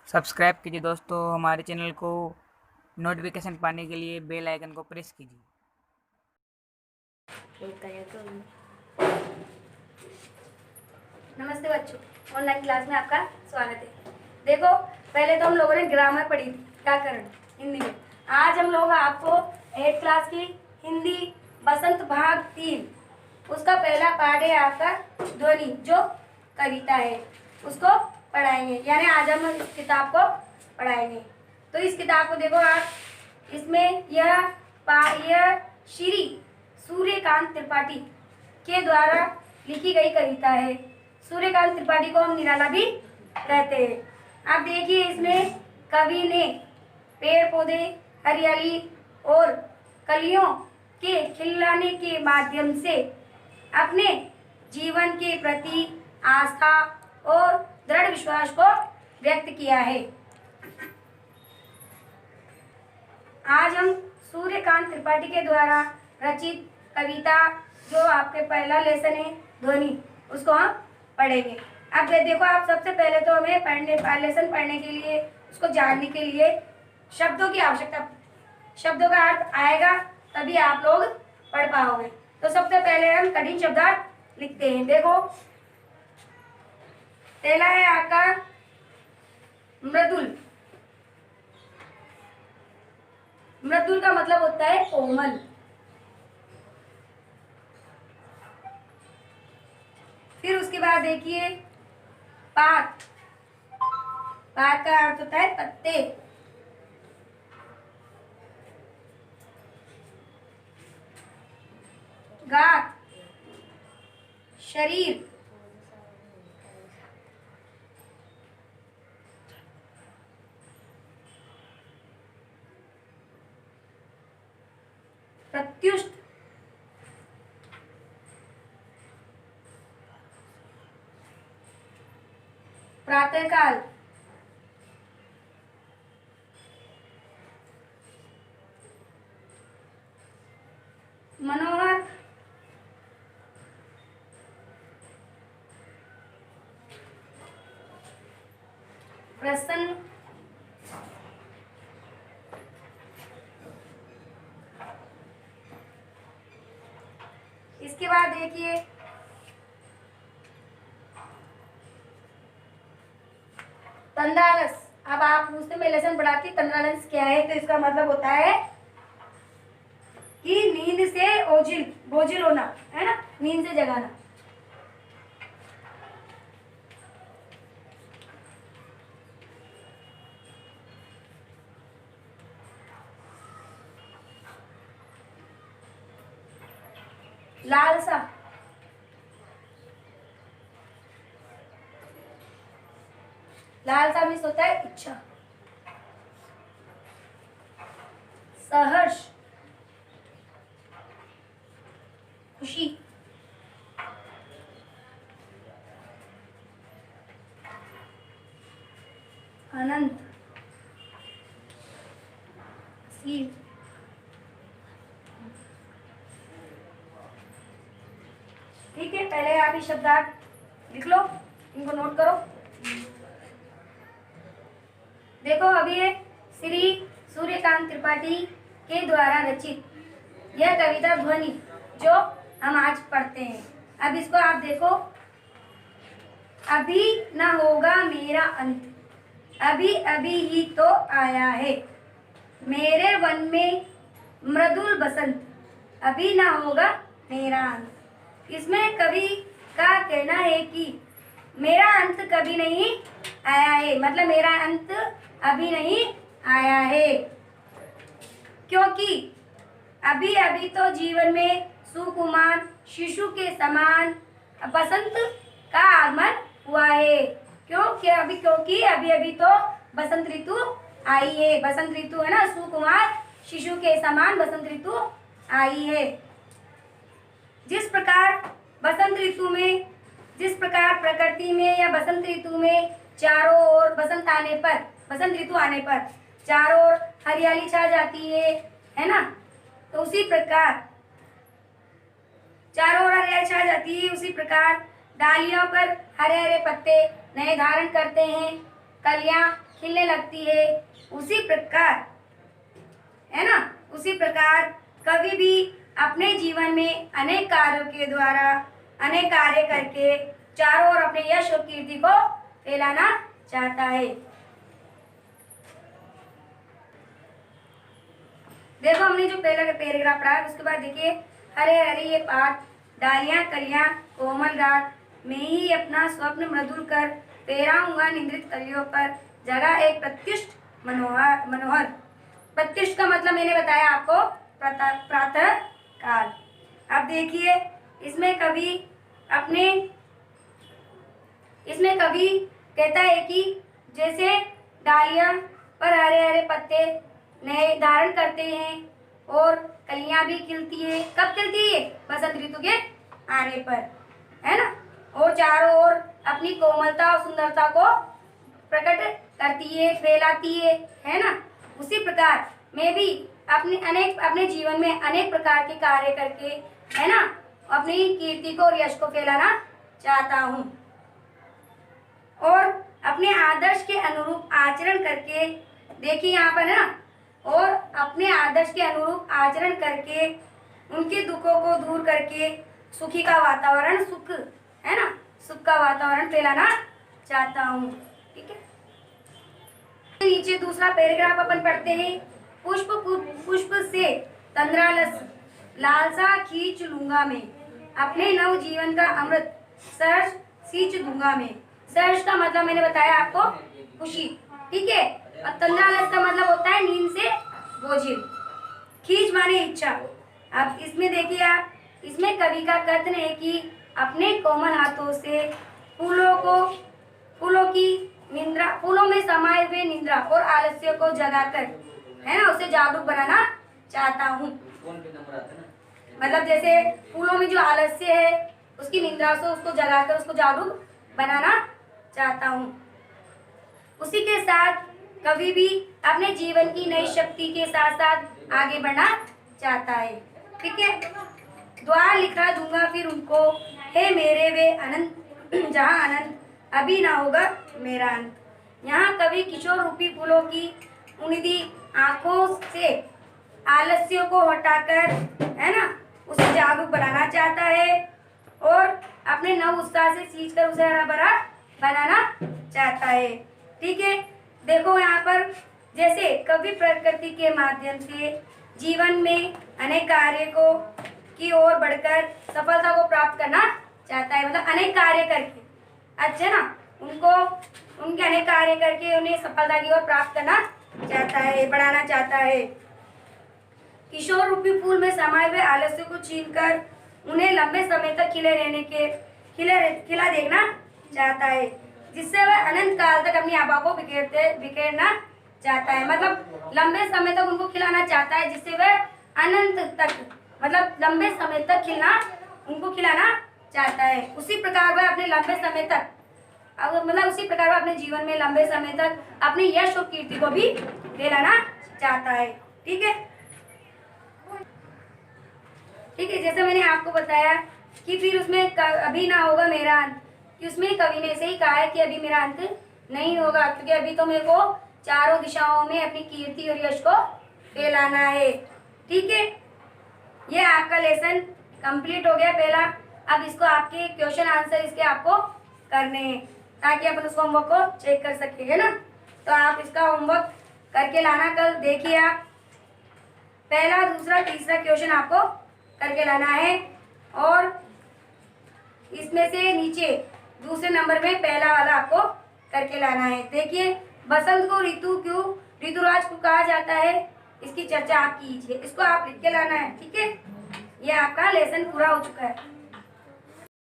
Subscribe कीजिए दोस्तों हमारे चैनल को। नोटिफिकेशन पाने के लिए बेल आइकन को प्रेस कीजिए। नमस्ते बच्चों, ऑनलाइन क्लास में आपका स्वागत है। देखो, पहले तो हम लोगों ने ग्रामर पढ़ी थी, व्याकरण हिंदी में। आज हम लोग आपको 8th क्लास की हिंदी बसंत भाग 3 उसका पहला पार्ट है आपका ध्वनि, जो कविता है, उसको पढ़ाएंगे। यानी आज हम इस किताब को पढ़ाएंगे। तो इस किताब को देखो आप, इसमें यह श्री सूर्यकांत त्रिपाठी के द्वारा लिखी गई कविता है। सूर्यकांत त्रिपाठी को हम निराला भी कहते हैं। आप देखिए, इसमें कवि ने पेड़ पौधे, हरियाली और कलियों के खिलाने के माध्यम से अपने जीवन के प्रति आस्था और दृढ़ विश्वास को व्यक्त किया है। आज हम सूर्यकांत त्रिपाठी के द्वारा रचित कविता, जो आपके पहला लेसन है ध्वनि, उसको हम पढ़ेंगे। अब देखो, आप सबसे पहले तो हमें लेसन पढ़ने के लिए, उसको जानने के लिए शब्दों की आवश्यकता। शब्दों का अर्थ आएगा तभी आप लोग पढ़ पाओगे। तो सबसे पहले हम कठिन शब्दार्थ लिखते हैं। देखो, पहला है आपका मृदुल। मृदुल का मतलब होता है कोमल। फिर उसके बाद देखिए पात। पात का अर्थ होता है पत्ते। गात, शरीर। प्रत्युष्ट, प्रातःकाल। मनोहर, प्रसन्न, इसके बाद देखिए तंद्रालस। अब आप पूछते मैं लेसन पढ़ाती तंद्रालस क्या है, तो इसका मतलब होता है कि नींद से बोझिल होना, है ना, नींद से जगाना। लालसा, लालसा मीन्स होता है इच्छा। सहर्ष, खुशी। अनंत, सील। ठीक है, पहले आप ये शब्दार्थ लिख लो, इनको नोट करो। देखो, अभी ये श्री सूर्यकांत त्रिपाठी के द्वारा रचित यह कविता ध्वनि, जो हम आज पढ़ते हैं। अब इसको आप देखो, अभी न होगा मेरा अंत, अभी अभी ही तो आया है मेरे वन में मृदुल बसंत, अभी न होगा मेरा अंत। इसमें कवि का कहना है कि मेरा अंत कभी नहीं आया है, मतलब मेरा अंत अभी नहीं आया है, क्योंकि अभी अभी तो जीवन में सुकुमार शिशु के समान बसंत का आगमन हुआ है। क्योंकि अभी अभी तो बसंत ऋतु आई है। बसंत ऋतु है ना, सुकुमार शिशु के समान बसंत ऋतु आई है। जिस प्रकार प्रकृति में या बसंत ऋतु में चारों ओर बसंत ऋतु आने पर चारों ओर हरियाली छा जाती है ना, तो उसी प्रकार चारों ओर हरियाली छा जाती है, उसी प्रकार डालियों पर हरे हरे पत्ते नए धारण करते हैं, कलियां खिलने लगती है, उसी प्रकार, है ना, उसी प्रकार कवि भी अपने जीवन में अनेक कार्यों के द्वारा, अनेक कार्य करके चारों ओर अपने यश और कीर्ति को फैलाना चाहता है। देखो हमने जो पहला पैराग्राफ पढ़ा, उसके बाद देखिए, हरे हरे ये पात, डालियां कलियां कोमल रात, मैं ही अपना स्वप्न मधुर कर फेराऊंगा निंद्रित कलियों पर, जगह एक प्रत्युष्ट मनोहर मनोहर। प्रत्युष्ट का मतलब मैंने बताया आपको, प्रातः काल। अब देखिए, इसमें कवि कहता है कि जैसे डालियां पर हरे हरे पत्ते नए धारण करते हैं और कलियां भी खिलती है, कब खिलती है? बसंत ऋतु के आने पर, है ना, और चारों ओर अपनी कोमलता और सुंदरता को प्रकट करती है, फैलाती है ना। उसी प्रकार मैं भी अपने जीवन में अनेक प्रकार के कार्य करके, है ना, अपनी कीर्ति को और यश को फैलाना चाहता हूँ, और अपने आदर्श के अनुरूप आचरण करके, देखिए यहाँ पर, है ना, और अपने आदर्श के अनुरूप आचरण करके उनके दुखों को दूर करके सुखी का वातावरण, सुख, है ना, सुख का वातावरण फैलाना चाहता हूँ। ठीक है, नीचे दूसरा पैराग्राफ अपन पढ़ते हैं। पुष्प से तंद्रालस लालसा खींच लूंगा मैं, अपने नव जीवन का अमृत सहर्ष सींच दूंगा मैं। सहर्ष का मतलब मैंने बताया आपको, खुशी। ठीक है, और तंद्रालस का मतलब होता है नींद से बोझिल। खींच माने इच्छा। अब इसमें देखिए आप, इसमें कवि का कथन है कि अपने कोमल हाथों से फूलों में समाये हुए निद्रा और आलस्य को जगाकर, है ना, उसे जागरूक बनाना चाहता हूँ। मतलब जैसे फूलों में जो आलस्य है, उसकी निद्रा से उसको जगाकर उसको जागरूक बनाना चाहता हूँ। उसी के साथ कवि भी अपने जीवन की नई शक्ति के साथ साथ आगे बढ़ना चाहता है। ठीक है, द्वार लिखा दूंगा फिर उनको, हे मेरे वे अनंत, जहाँ अनंत अभी ना होगा मेरा अंत। यहाँ कवि किशोर रूपी फूलों की उन्नीदी आंखों से आलस्यों को हटाकर, है ना, उसे जागरूक बनाना चाहता है और अपने नव उत्साह से सींचकर उसे हरा भरा बनाना चाहता है। ठीक है, देखो यहाँ पर जैसे कवि प्रकृति के माध्यम से जीवन में अनेक कार्य को की ओर बढ़कर सफलता को प्राप्त करना चाहता है। मतलब अनेक कार्य करके, अच्छा ना, उनके अनेक कार्य करके उन्हें सफलता की ओर प्राप्त करना चाहता है, बढ़ाना चाहता है। किशोर रूपी फूल में समाये हुए आलस्य को छीनकर उन्हें लंबे समय तक खिला देखना चाहता है, जिससे वह अनंत काल तक अपनी आभा को बिखेरना चाहता है। मतलब लंबे समय तक उनको खिलाना चाहता है, जिससे वह अनंत तक, मतलब लंबे समय तक उनको खिलाना चाहता है। उसी प्रकार वह अपने लंबे समय तक, उसी प्रकार वह अपने जीवन में लंबे समय तक अपने यश और कीर्ति को भी फैलाना चाहता है। ठीक है, ठीक है, जैसे मैंने आपको बताया कि फिर उसमें अभी ना होगा मेरा अंत, कि उसमें कवि ने ऐसे ही कहा है कि अभी मेरा अंत नहीं होगा, क्योंकि अभी तो मेरे को चारों दिशाओं में अपनी कीर्ति और यश को फैलाना है। ठीक है, ये आपका लेसन कंप्लीट हो गया पहला। अब इसको आपके क्वेश्चन आंसर इसके आपको करने हैं, ताकि अपन उस होमवर्क को चेक कर सके, है ना। तो आप इसका होमवर्क करके लाना कल। देखिए आप पहला, दूसरा, तीसरा क्वेश्चन आपको करके लाना है, और इसमें से नीचे दूसरे नंबर में पहला वाला आपको करके लाना है। देखिए, बसंत को ऋतुराज को कहा जाता है, इसकी चर्चा आप कीजिए, इसको आप लिख के लाना है। ठीक है, ये आपका लेसन पूरा हो चुका है।